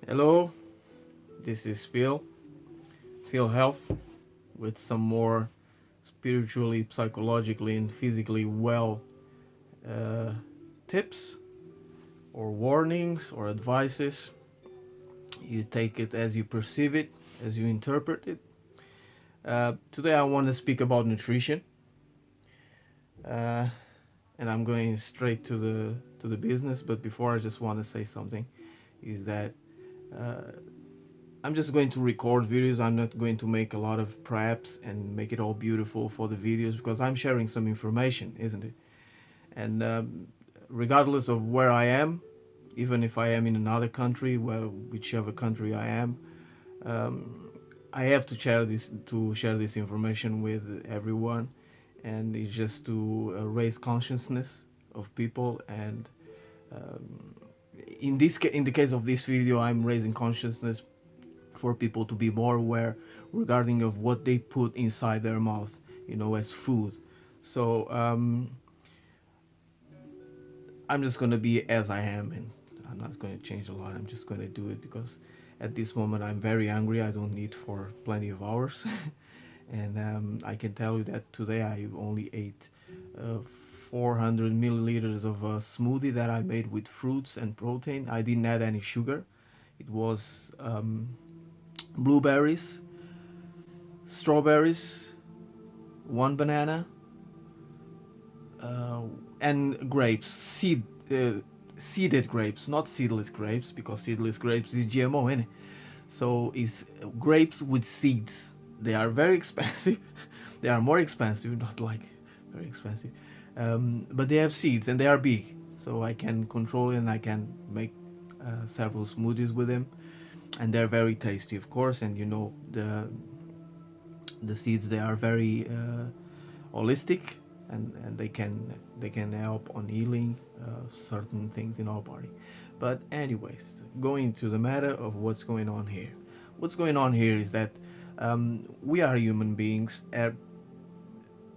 Hello, this is Phil Health, with some more spiritually, psychologically, and physically well uh, tips or warnings or advices. You take it as you perceive it, as you interpret it. Today, I want to speak about nutrition, uh, and I'm going straight to the business. But before, I just want to say something: is that uh, I'm just going to record videos. I'm not going to make a lot of preps and make it all beautiful for the videos because I'm sharing some information, isn't it? And regardless of where I am, even if I am in another country, whichever country I am, um, I have to share this information with everyone, and it's just to raise consciousness of people. And um, in the case of this video, I'm raising consciousness for people to be more aware regarding of what they put inside their mouth, as food. So I'm just going to be as I am, and I'm not going to change a lot. I'm just going to do it because at this moment I'm very hungry. I don't eat for plenty of hours. And I can tell you that today I only ate 400 milliliters of a smoothie that I made with fruits and protein. I didn't add any sugar. It was blueberries, strawberries, one banana, uh, and grapes, seeded grapes, not seedless grapes, because seedless grapes is GMO, innit? So it's grapes with seeds. They are very expensive. They are more expensive, not like very expensive, but they have seeds and they are big. So I can control it and I can make several smoothies with them, and they're very tasty, of course. And the seeds, they are very holistic, and they can help on healing certain things in our body. But anyways, going to the matter of what's going on here. What's going on here is that we are human beings.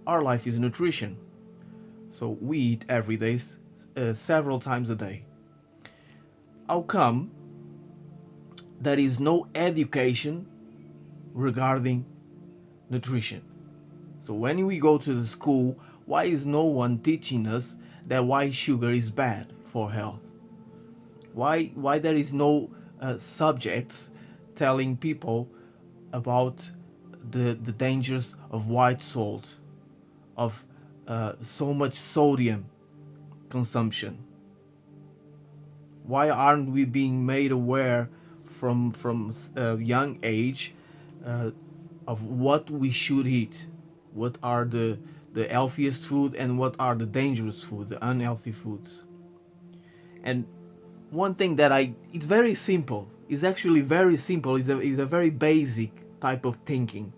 Our life is nutrition, so we eat every day, several times a day. How come there is no education regarding nutrition? So when we go to the school, why is no one teaching us that why sugar is bad for health? Why there is no subjects telling people about the dangers of white salt, of so much sodium consumption? Why aren't we being made aware from a young age uh, of what we should eat? What are the healthiest food and what are the dangerous food, the unhealthy foods? And one thing that it's very simple. It's actually very simple. It's a very basic type of thinking.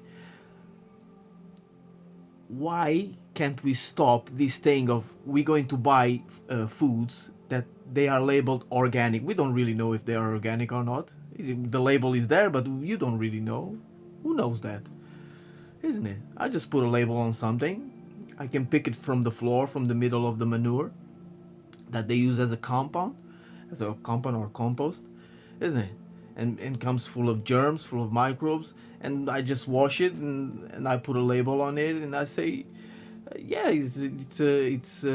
Why can't we stop this thing of we're going to buy foods that they are labeled organic? We don't really know if they are organic or not. The label is there, but you don't really know. Who knows that? Isn't it? I just put a label on something. I can pick it from the floor, from the middle of the manure that they use as a compound or compost, isn't it? And comes full of germs, full of microbes, and I just wash it and I put a label on it and I say, yeah, it's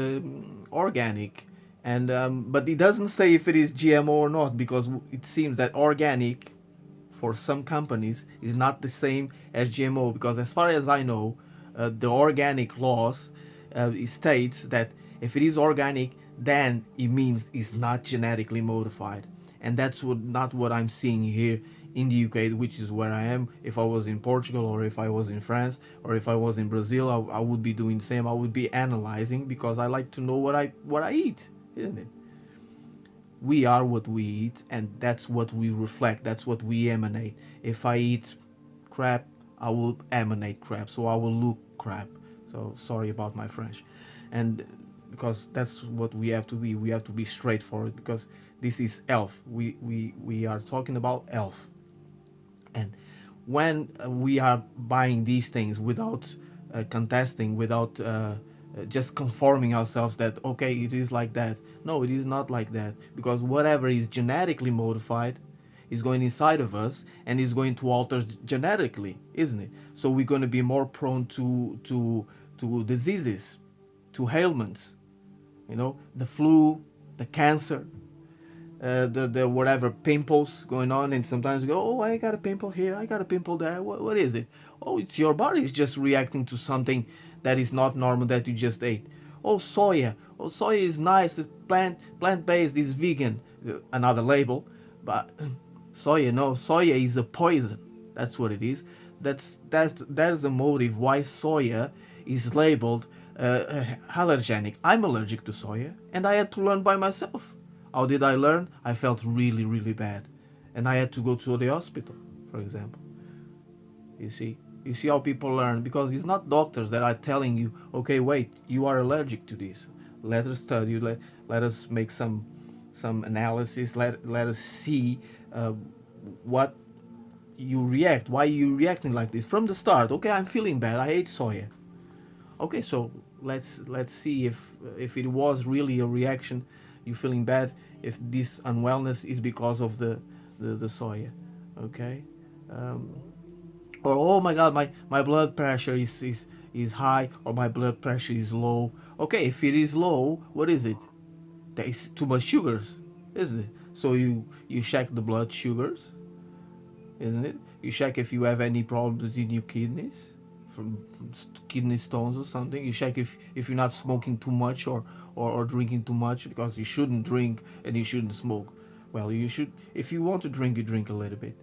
organic, and but it doesn't say if it is GMO or not, because it seems that organic for some companies is not the same as GMO, because as far as I know, the organic laws it states that if it is organic, then it means it's not genetically modified, and that's not what I'm seeing here in the UK, which is where I am. If I was in Portugal, or if I was in France, or if I was in Brazil, I would be doing the same. I would be analyzing, because I like to know what I eat, isn't it? We are what we eat, and that's what we reflect, that's what we emanate. If I eat crap, I will emanate crap, so I will look crap. So sorry about my French. And because that's what we have to be. We have to be straightforward, because this is health. We are talking about health. And when we are buying these things without contesting, without just conforming ourselves that okay, it is like that. No, it is not like that, because whatever is genetically modified is going inside of us and is going to alter genetically, isn't it? So we're going to be more prone to diseases, to ailments, the flu, the cancer, the whatever pimples going on, and sometimes you go, oh, I got a pimple here, I got a pimple there. What is it? Oh, it's your body is just reacting to something that is not normal that you just ate. Oh, soya. Oh, soya is nice. It's plant based. It's vegan. Another label, but soya, no, soya is a poison. That's what it is. That's the motive why soya is labeled allergenic. I'm allergic to soya, and I had to learn by myself. How did I learn? I felt really, really bad, and I had to go to the hospital, for example. You see how people learn, because it's not doctors that are telling you, okay, wait, you are allergic to this. Let us study. Let us make some analysis. Let us see what you react. Why you reacting like this from the start? Okay, I'm feeling bad. I ate soya. Okay, so let's see if it was really a reaction. You feeling bad? If this unwellness is because of the soya, okay? Um, or oh my God, my blood pressure is high, or my blood pressure is low. Okay, if it is low, what is it? There is too much sugars, isn't it? So you check the blood sugars, isn't it? You check if you have any problems in your kidneys, from kidney stones or something. You check if you're not smoking too much, or drinking too much, because you shouldn't drink and you shouldn't smoke. Well, you should. If you want to drink, you drink a little bit.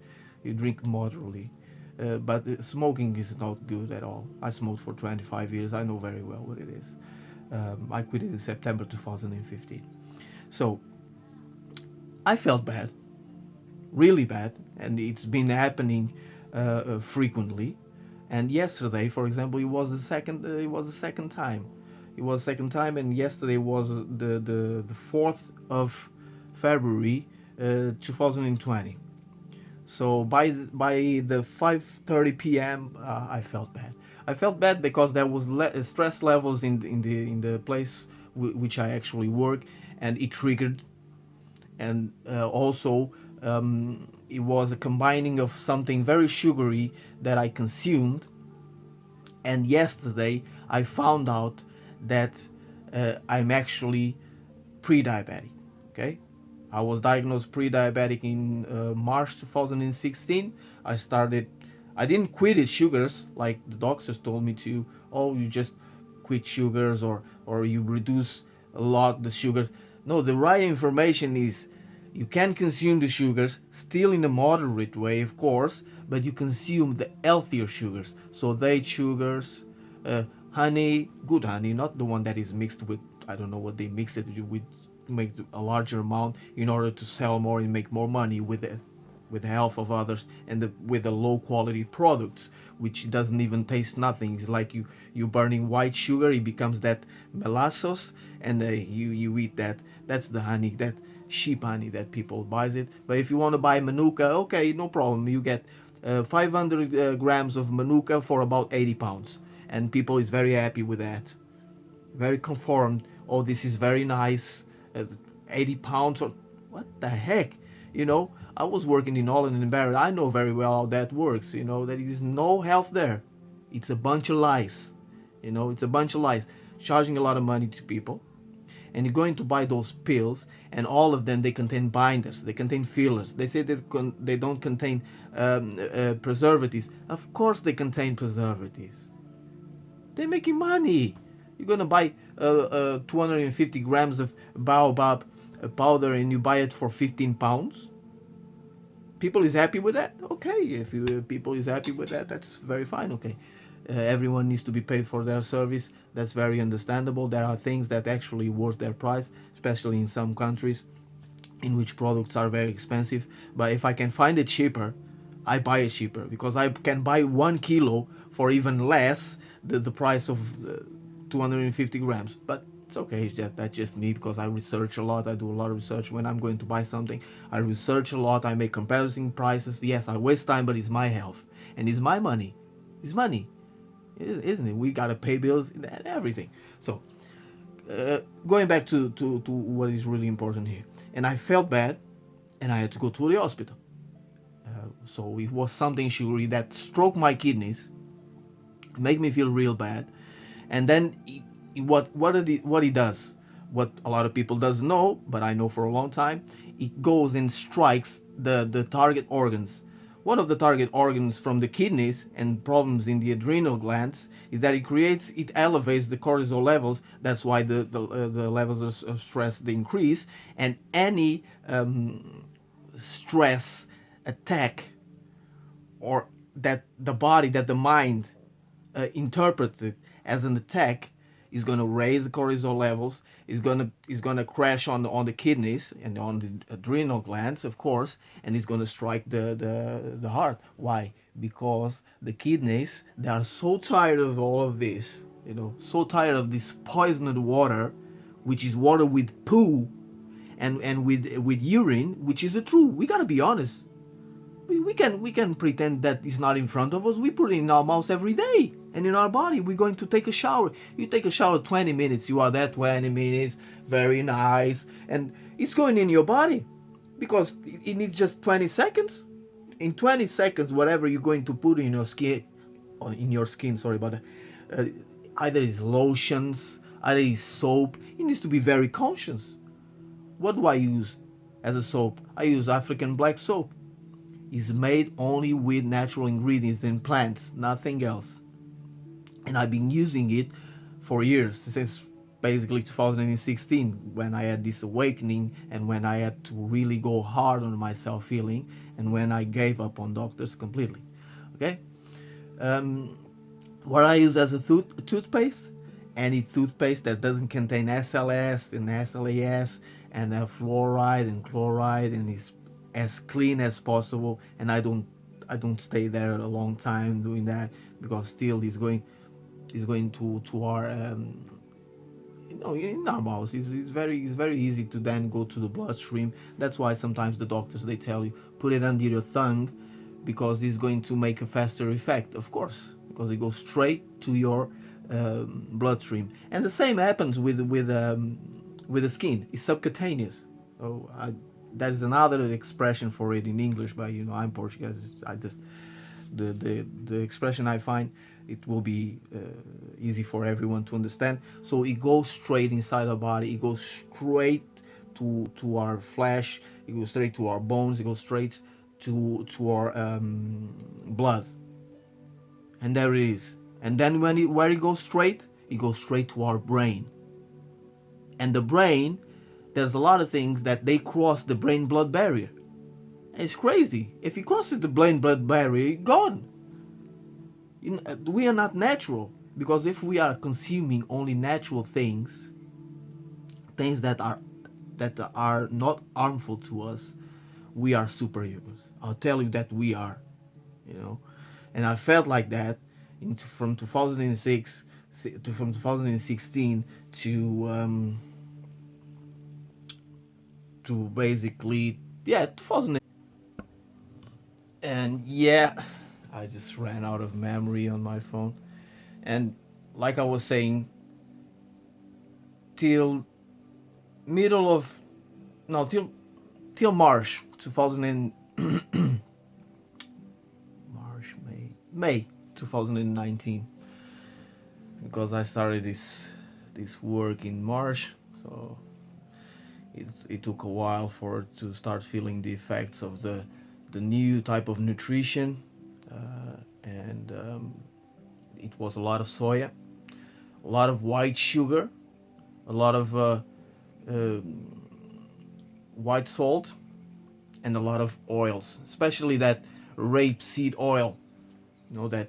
You drink moderately. But smoking is not good at all. I smoked for 25 years. I know very well what it is. I quit it in September 2015. So I felt bad, really bad, and it's been happening frequently. And yesterday, for example, it was the second. It was the second time. It was the second time, and yesterday was the 4th of February, 2020. So by the 5:30 p.m., I felt bad. I felt bad because there was stress levels in the place which I actually work, and it triggered. And also, it was a combining of something very sugary that I consumed. And yesterday I found out that I'm actually pre-diabetic. Okay, I was diagnosed pre-diabetic in March 2016. I didn't quit it sugars like the doctors told me to. Oh, you just quit sugars, or you reduce a lot the sugars. No, the right information is you can consume the sugars still in a moderate way, of course, but you consume the healthier sugars. So date sugars, honey, good honey, not the one that is mixed with, I don't know what they mix it with, make a larger amount in order to sell more and make more money with the health of others, and with the low quality products, which doesn't even taste nothing. It's like you burning white sugar, it becomes that molasses, and you eat that. That's the honey, that sheep honey that people buys it. But if you want to buy manuka, okay, no problem. You get 500 grams of manuka for about 80 pounds, and people is very happy with that, very conformed. Oh, this is very nice. 80 pounds, or what the heck? I was working in Holland and Barrett. I know very well how that works. There is no health there. It's a bunch of lies. It's a bunch of lies, charging a lot of money to people. And you're going to buy those pills, and all of them, they contain binders, they contain fillers. They say they don't contain preservatives. Of course they contain preservatives. They're making money. You're gonna buy 250 grams of baobab powder, and you buy it for 15 pounds. People is happy with that. Okay, if people is happy with that, that's very fine. Okay, everyone needs to be paid for their service. That's very understandable. There are things that actually worth their price, especially in some countries in which products are very expensive. But if I can find it cheaper, I buy it cheaper, because I can buy 1 kilo for even less the price of 250 grams. But it's okay. That's just me, because I research a lot. I do a lot of research when I'm going to buy something. I research a lot. I make comparison prices. Yes, I waste time, but it's my health and it's my money. It's money, isn't it? We gotta pay bills and everything. So going back to what is really important here, and I felt bad, and I had to go to the hospital. So it was something sugary that stroked my kidneys, make me feel real bad. And then what he does, what a lot of people doesn't know, but I know for a long time, it goes and strikes the target organs. One of the target organs from the kidneys and problems in the adrenal glands is that it elevates the cortisol levels. That's why the levels of stress they increase, and any stress attack, or that the body, that the mind interprets it as an attack, is going to raise the cortisol levels, is going to crash on the kidneys and on the adrenal glands, of course, and it's going to strike the heart. Why? Because the kidneys, they are so tired of all of this, so tired of this poisoned water, which is water with poo and with urine, which is the truth. We got to be honest. We can pretend that it's not in front of us. We put it in our mouth every day and in our body. We're going to take a shower. You take a shower 20 minutes, you are there 20 minutes, very nice, and it's going in your body because it needs just 20 seconds. In 20 seconds, whatever you're going to put in your skin, or in your skin, sorry about that, uh, either it's lotions, either it's soap, it needs to be very conscious. What do I use as a soap? I use African black soap. Is made only with natural ingredients and plants, nothing else. And I've been using it for years, since basically 2016, when I had this awakening and when I had to really go hard on my self healing and when I gave up on doctors completely. Okay? What I use as a toothpaste, any toothpaste that doesn't contain SLS and SLAS and fluoride and chloride and is as clean as possible. And I don't stay there a long time doing that, because still is going to our in our mouths. It's very easy to then go to the bloodstream. That's why sometimes the doctors, they tell you put it under your tongue, because it's going to make a faster effect, of course, because it goes straight to your bloodstream. And the same happens with the skin. It's subcutaneous. So that is another expression for it in English, but I'm Portuguese. I just the expression I find it will be easy for everyone to understand. So it goes straight inside our body. It goes straight to our flesh. It goes straight to our bones. It goes straight to our blood, and there it is. And then where it goes straight to our brain. And the brain, there's a lot of things that they cross the brain blood barrier. And it's crazy. If it crosses the brain blood barrier, it's gone. We are not natural, because if we are consuming only natural things that are not harmful to us, we are superhumans. I'll tell you that we are, and I felt like that from 2006 from 2016 to basically, yeah, 2000. And yeah, I just ran out of memory on my phone. And like I was saying, till middle of no till March 2000 and May 2019, because I started this work in March. So it took a while to start feeling the effects of the new type of nutrition, and it was a lot of soya, a lot of white sugar, a lot of uh, white salt, and a lot of oils, especially that rapeseed oil. That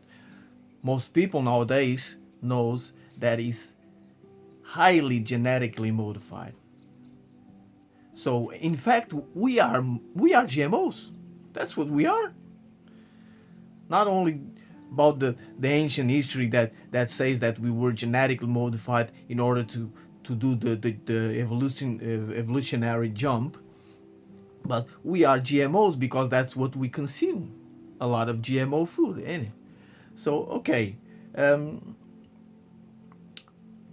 most people nowadays knows that is highly genetically modified. So in fact, we are GMOs. That's what we are. Not only about the ancient history that says that we were genetically modified in order to do the evolutionary jump, but we are GMOs because that's what we consume. A lot of GMO food, ain't it? So okay, um,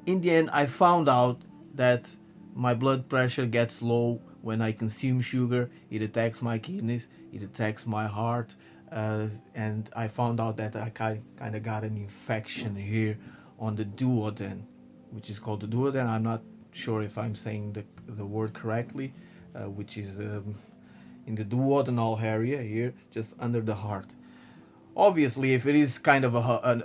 in the end, I found out that My blood pressure gets low when I consume sugar. It attacks my kidneys. It attacks my heart. And I found out that I kind of got an infection here on the duoden, which is called the duoden. I'm not sure if I'm saying the word correctly, which is in the duodenal area here, just under the heart. Obviously, if it is kind of a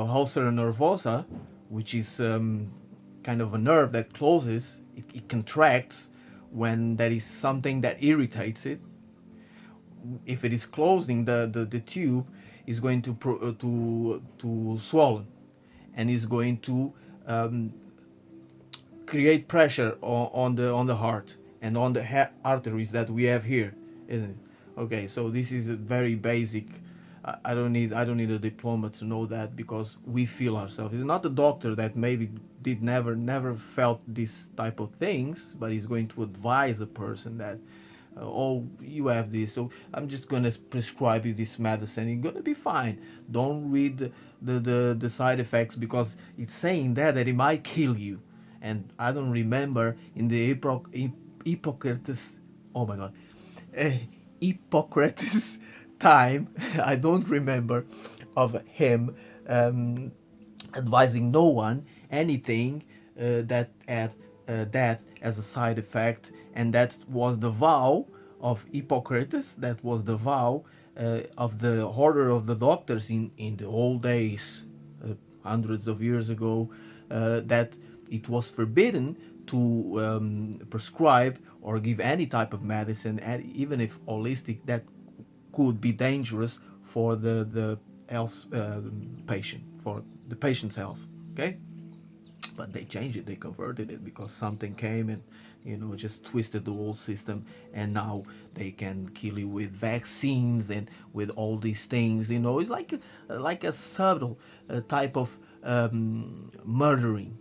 ulcer nervosa, which is kind of a nerve that closes, it contracts when there is something that irritates it. If it is closing, the tube is going to swollen, and is going to create pressure on the heart and on the arteries that we have here, isn't it? Okay, so this is a very basic. I don't need a diploma to know that, because we feel ourselves. It's not the doctor that maybe did never felt this type of things, but he's going to advise a person that, oh, you have this, so I'm just gonna prescribe you this medicine. You're gonna be fine. Don't read the side effects, because it's saying that it might kill you. And I don't remember in the Hippocrates. Oh my God, uh, Hippocrates time. I don't remember of him advising no one anything that had death as a side effect, and that was the vow of Hippocrates. That was the vow of the order of the doctors in the old days, hundreds of years ago, that it was forbidden to prescribe or give any type of medicine, and even if holistic, that could be dangerous for the health patient, for the patient's health. Okay, but they changed it, they converted it, because something came and just twisted the whole system, and now they can kill you with vaccines and with all these things. It's like a subtle type of murdering.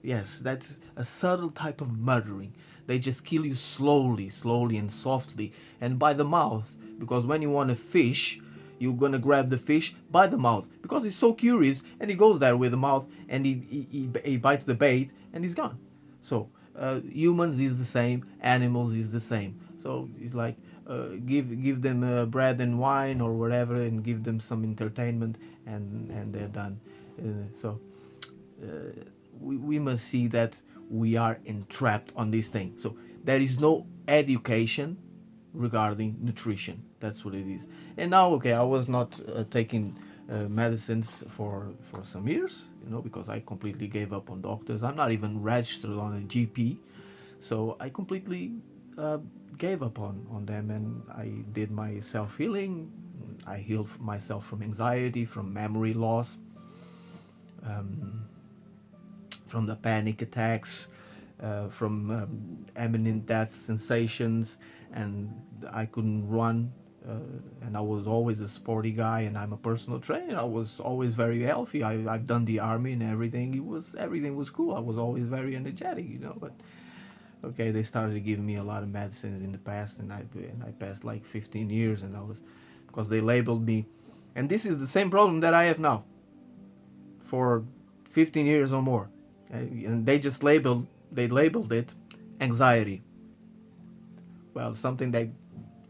Yes, that's a subtle type of murdering. They just kill you slowly and softly, and by the mouth, because when you want to fish, you're gonna grab the fish by the mouth, because he's so curious, and he goes there with the mouth, and he bites the bait, and he's gone. So humans is the same, animals is the same. So it's like, give them bread and wine or whatever, and give them some entertainment, and they're done. So we must see that we are entrapped on this thing. So there is no education regarding nutrition. That's what it is. And now, okay, I was not taking medicines for some years, because I completely gave up on doctors. I'm not even registered on a GP, so I completely gave up on them, and I did my self healing. I healed myself from anxiety, from memory loss, from the panic attacks, from imminent death sensations, and I couldn't run. And I was always a sporty guy, and I'm a personal trainer. I was always very healthy. I've done the army and everything. Everything was cool. I was always very energetic, But okay, they started giving me a lot of medicines in the past, and I passed like 15 years, and I was, because they labeled me, and this is the same problem that I have now, for 15 years or more, and they labeled it anxiety. Well, something that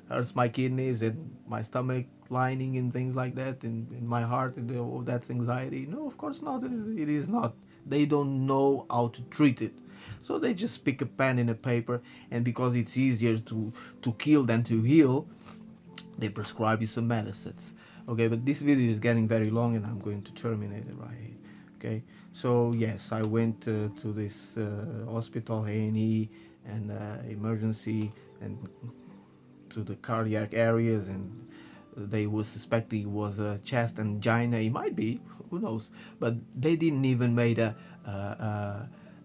hurts my kidneys and my stomach lining and things like that, in my heart, and oh, that's anxiety. No, of course not. It is not. They don't know how to treat it, so they just pick a pen and a paper, and because it's easier to kill than to heal, they prescribe you some medicines. Okay, but this video is getting very long, and I'm going to terminate it right here. Okay, so yes, I went to this hospital, A&E, and emergency, and to the cardiac areas, and they were suspecting it was a chest angina. It might be, who knows, but they didn't even made a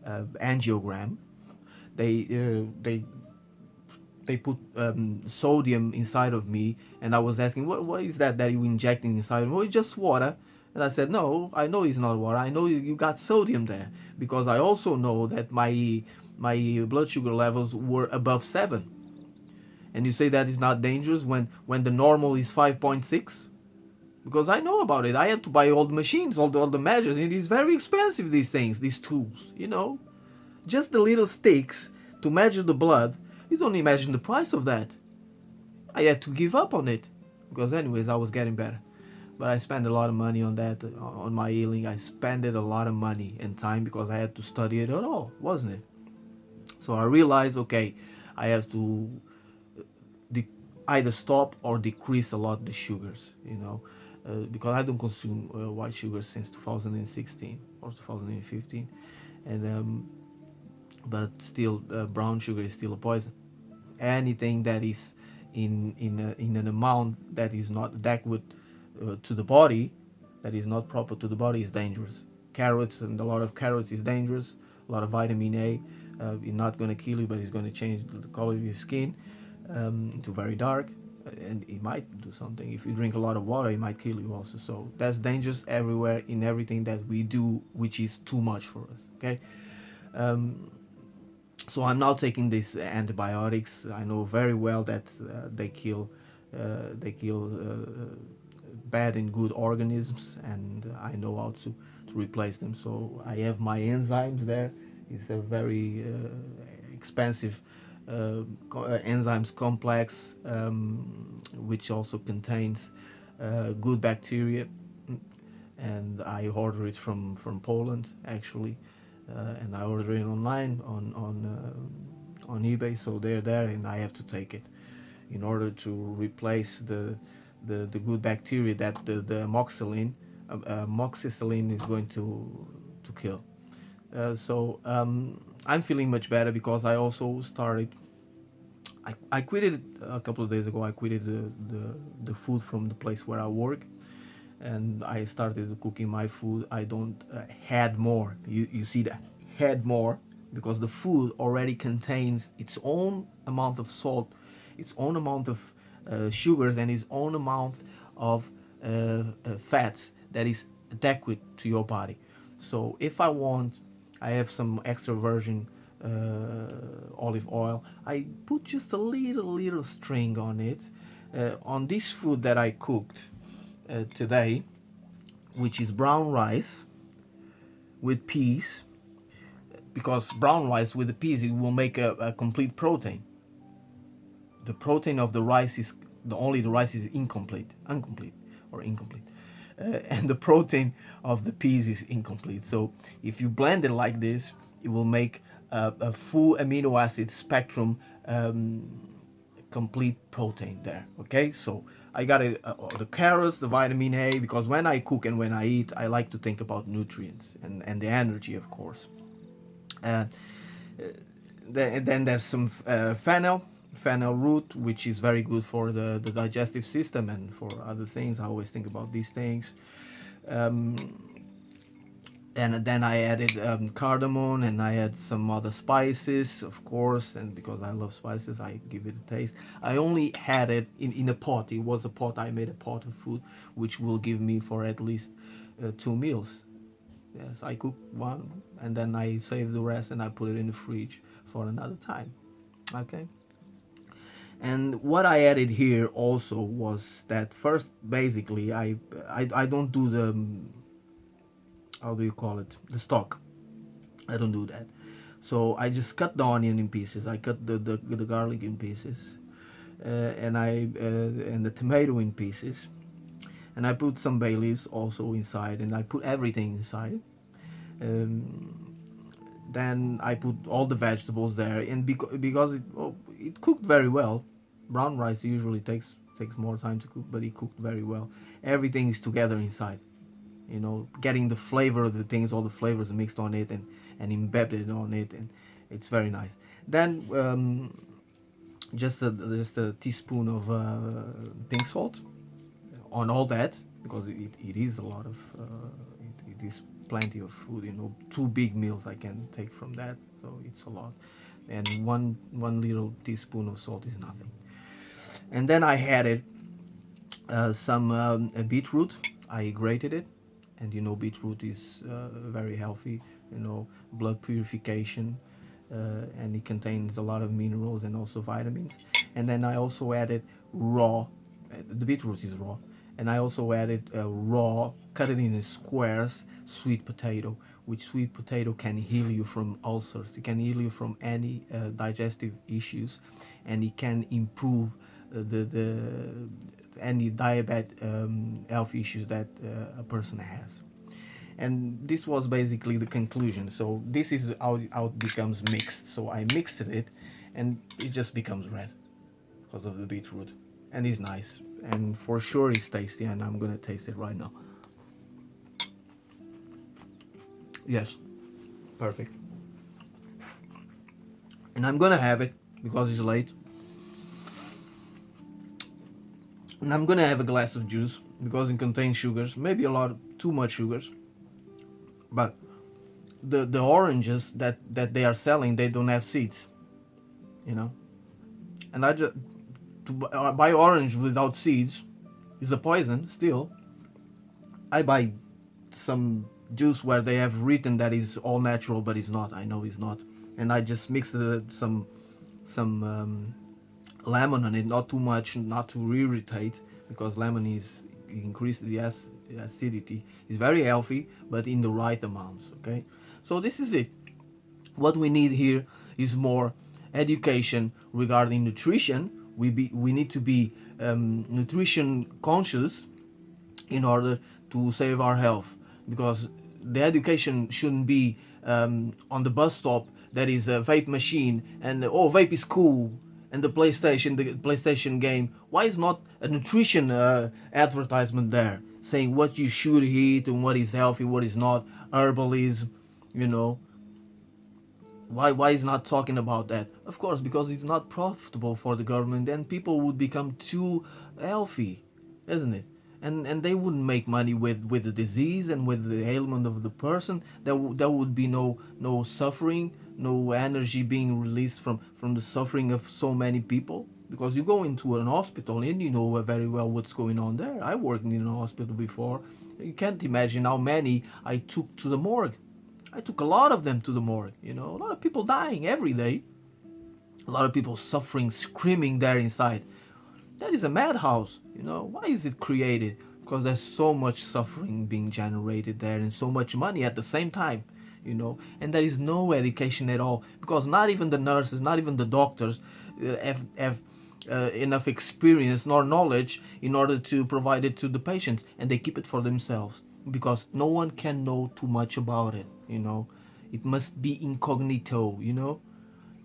angiogram. They put sodium inside of me, and I was asking, what is that you injecting inside of me? Oh, it's just water. And I said, no, I know it's not water. I know you got sodium there, because I also know that my blood sugar levels were above 7. And you say that is not dangerous when the normal is 5.6? Because I know about it. I had to buy all the machines, all the measures. It is very expensive, these things, these tools, Just the little sticks to measure the blood. You don't imagine the price of that. I had to give up on it because, anyways, I was getting better. But I spent a lot of money on that, on my healing. I spent it a lot of money and time because I had to study it at all, wasn't it? So I realized, okay, I have to de- either stop or decrease a lot the sugars, because I don't consume white sugar since 2016 or 2015, and but still, brown sugar is still a poison. Anything that is in an amount that is not adequate to the body, that is not proper to the body, is dangerous. Carrots, and a lot of carrots is dangerous. A lot of vitamin A, it's not going to kill you, but it's going to change the color of your skin to very dark, and it might do something. If you drink a lot of water, it might kill you also. So that's dangerous everywhere in everything that we do, which is too much for us. Okay. Um, so I'm now taking these antibiotics. I know very well that they kill bad and good organisms, and I know how to replace them. So I have my enzymes there. It's a very expensive enzymes complex, which also contains good bacteria, and I order it from Poland actually, and I order it online on eBay. So they're there, and I have to take it in order to replace the good bacteria that the amoxicillin is going to kill. So I'm feeling much better because I also started. I quitted a couple of days ago. I quitted the food from the place where I work, and I started cooking my food. I don't had more. You see that had more because the food already contains its own amount of salt, its own amount of sugars, and its own amount of fats that is adequate to your body. So if I want, I have some extra virgin olive oil. I put just a little string on it, on this food that I cooked today, which is brown rice with peas, because brown rice with the peas, it will make a complete protein. The protein of the rice is the rice is incomplete or incomplete, and the protein of the peas is incomplete. So if you blend it like this, it will make a full amino acid spectrum, complete protein there. Okay, so I got it, the carrots, the vitamin A, because when I cook and when I eat, I like to think about nutrients and the energy, of course. uh, then there's some fennel root, which is very good for the digestive system and for other things. I always think about these things. um, and then I added cardamom, and I had some other spices, of course, and because I love spices, I give it a taste. I only had it in a pot. It was a pot. I made a pot of food, which will give me for at least 2 meals. Yes, I cook one, and then I save the rest, and I put it in the fridge for another time. Okay. And what I added here also was that first, basically, I don't do the, how do you call it, the stock. I don't do that. So I just cut the onion in pieces. I cut the garlic in pieces, and the tomato in pieces, and I put some bay leaves also inside, and I put everything inside. Um, then I put all the vegetables there, and because it cooked very well. Brown rice usually takes more time to cook, but it cooked very well. Everything is together inside. Getting the flavor of the things, all the flavors mixed on it, and embedded on it, and it's very nice. Then just a teaspoon of pink salt on all that, because it is a lot of it is plenty of food. 2 big meals I can take from that, so it's a lot. And one little teaspoon of salt is nothing. And then I added some beetroot. I grated it, and beetroot is very healthy. Blood purification, and it contains a lot of minerals and also vitamins. And then I also added raw. The beetroot is raw, and I also added raw, cut it in squares, sweet potato, which sweet potato can heal you from ulcers. It can heal you from any digestive issues, and it can improve the any diabetic health issues that a person has. And this was basically the conclusion. So this is how it becomes mixed. So I mixed it, and it just becomes red because of the beetroot, and it's nice, and for sure it's tasty, and I'm gonna taste it right now. Yes, perfect. And I'm gonna have it because it's late, and I'm gonna have a glass of juice because it contains sugars, maybe a lot too much sugars, but the oranges that they are selling, they don't have seeds, you know. And I just to buy orange without seeds is a poison still. I buy some juice where they have written that is all natural, but it's not. I know it's not, and I just mixed some lemon on it, not too much, not to irritate, because lemon is increase the acidity. It's very healthy, but in the right amounts. Okay, so this is it. What we need here is more education regarding nutrition. We need to be nutrition conscious in order to save our health, because the education shouldn't be on the bus stop that is a vape machine, and oh, vape is cool, and the PlayStation game. Why is not a nutrition advertisement there saying what you should eat and what is healthy, what is not, herbalism, you know? Why is not talking about that? Of course, because it's not profitable for the government, and people would become too healthy, isn't it? And they wouldn't make money with the disease and with the ailment of the person. There would be no suffering, no energy being released from the suffering of so many people. Because you go into an hospital and you know very well what's going on there. I worked in a hospital before. You can't imagine how many I took to the morgue. I took a lot of them to the morgue. You know, a lot of people dying every day. A lot of people suffering, screaming there inside. That is a madhouse. You know, why is it created? Because there's so much suffering being generated there, and so much money at the same time. You know, and there is no education at all, because not even the nurses, not even the doctors have enough experience nor knowledge in order to provide it to the patients, and they keep it for themselves because no one can know too much about it. You know, it must be incognito. You know,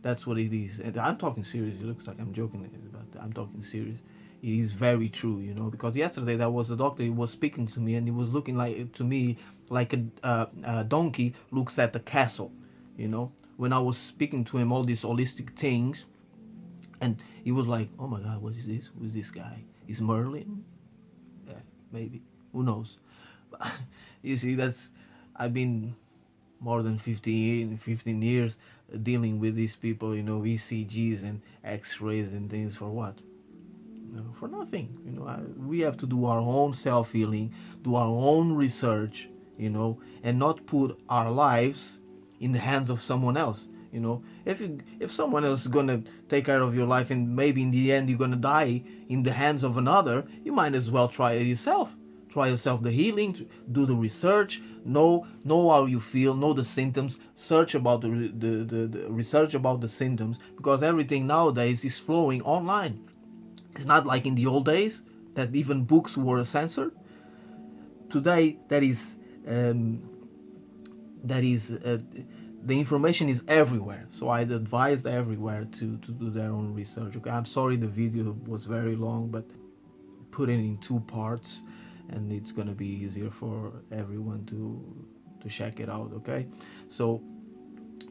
that's what it is. And I'm talking serious. It looks like I'm joking, but I'm talking serious. It is very true, you know, because yesterday there was a doctor. He was speaking to me, and he was looking like to me like a donkey looks at a castle, you know. When I was speaking to him all these holistic things, and he was like, "Oh my God, what is this? Who is this guy? Is Merlin? Yeah, maybe. Who knows?" But you see, that's I've been more than 15 years dealing with these people, you know, ECGs and X-rays and things for what? You know, for nothing. You know, we have to do our own self-healing, do our own research, you know, and not put our lives in the hands of someone else. You know, if someone else is gonna take care of your life, and maybe in the end you're gonna die in the hands of another, you might as well try it yourself. Try yourself the healing, do the research, know how you feel, know the symptoms, search about the research about the symptoms, because everything nowadays is flowing online. It's not like in the old days that even books were censored. Today, um, that is the information is everywhere. So I'd advise everywhere to do their own research. Okay, I'm sorry the video was very long, but put it in two parts, and it's gonna be easier for everyone to check it out. Okay, so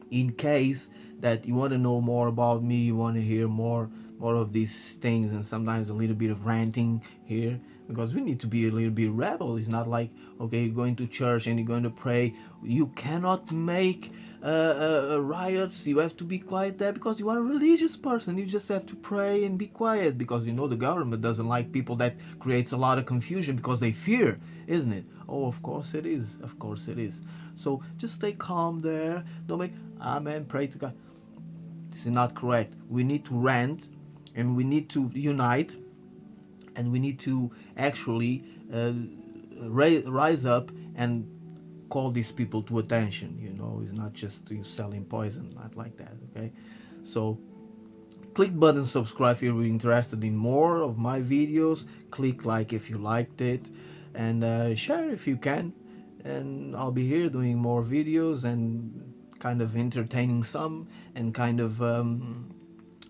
in case that you want to know more about me, you want to hear more of these things, and sometimes a little bit of ranting here, because we need to be a little bit rebel. It's not like, okay, you're going to church and you're going to pray, you cannot make riots, you have to be quiet there because you are a religious person. You just have to pray and be quiet, because you know the government doesn't like people that creates a lot of confusion, because they fear, isn't it? Oh, of course it is, of course it is. So just stay calm there, don't make amen, pray to God. This is not correct. We need to rant, and we need to unite, and we need to actually rise up and call these people to attention. It's not just you selling poison, not like that. Okay, so click button subscribe if you're interested in more of my videos. Click like if you liked it, and share if you can. And I'll be here doing more videos and kind of entertaining some, and kind of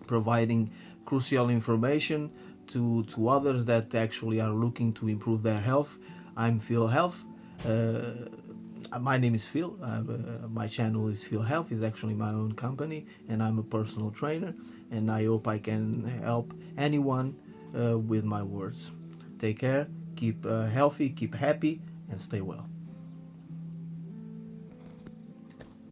providing crucial information to others that actually are looking to improve their health. I'm Phil Health. My name is Phil. My channel is Phil Health. It's actually my own company, and I'm a personal trainer. And I hope I can help anyone with my words. Take care, keep healthy, keep happy, and stay well.